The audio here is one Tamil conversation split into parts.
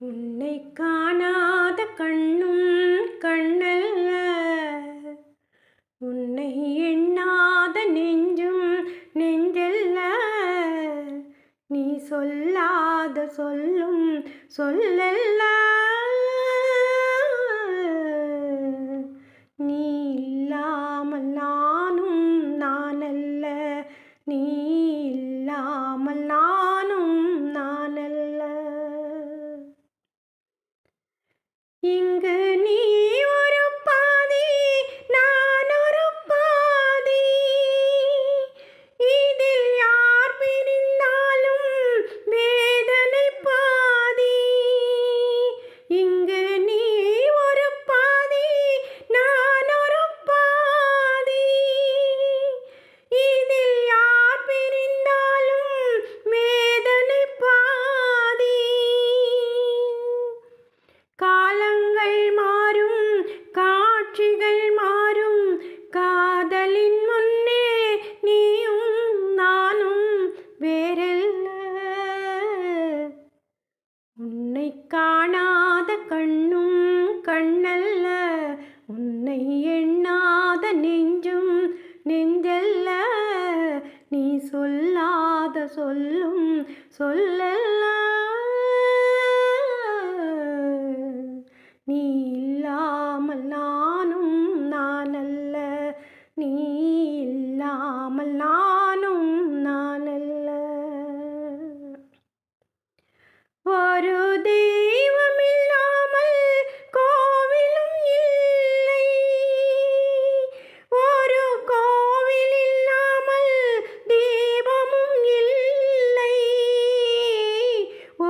உன்னை காணாத கண்ணும் கண்ணல்ல, உன்னை எண்ணாத நெஞ்சும் நெஞ்சல்ல. நீ சொல்லாத சொல்லும் சொல்லல்ல. நீ இல்லாமல் நானும் நானல்ல, நீ இல்லாமல் நானும் நானல்ல. இங்கு நீ ஒரு பாதி, நான் ஒரு பாதி. இதில் யார் பிரிந்தாலும் வேதனை பாதி. இங்கு நீ ஒரு பாதி, நான் ஒரு பாதி. இதில் யார் பிரிந்தாலும் வேதனை பாதி. காலங்கள் மாறும், காட்சிகள் மாறும், காதலின் முன்னே நீயும் நானும் வேறல்ல. உன்னை காணாத கண்ணும் கண்ணல்ல, உன்னை எண்ணாத நெஞ்சும் நெஞ்சல்ல. நீ சொல்லாத சொல்லும் சொல்லல்ல. நீ இல்லாமல் நானும் நானல்ல, நீ இல்லாமல் நானும் நானல்ல. ஒரு தெய்வம் இல்லாமல் கோவிலும் இல்லை, ஒரு கோவில் இல்லாமல் தீபமும் இல்லை.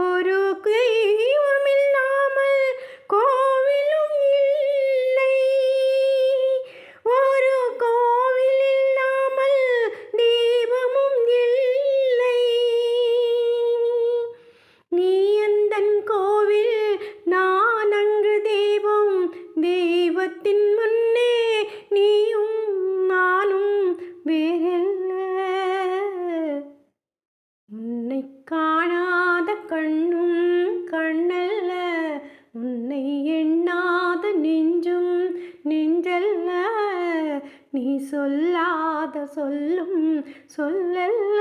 ஒரு தெய்வம் இல்லாமல் கோவிலும் இல்லை, ஒரு கோவில் இல்லாமல் தீபமும் இல்லை. நீ எந்தன் கோவில், நான் அங்கு தெய்வம். தெய்வத்தின் முன்னே நீயும் நானும் வேறல்ல. உன்னை காணாத கண்ணும் கண்ணல்ல, உன்னை எண்ணாத நெஞ்சும் நெஞ்சல்ல. நீ சொல்லாத சொல்லும் சொல்லல்ல.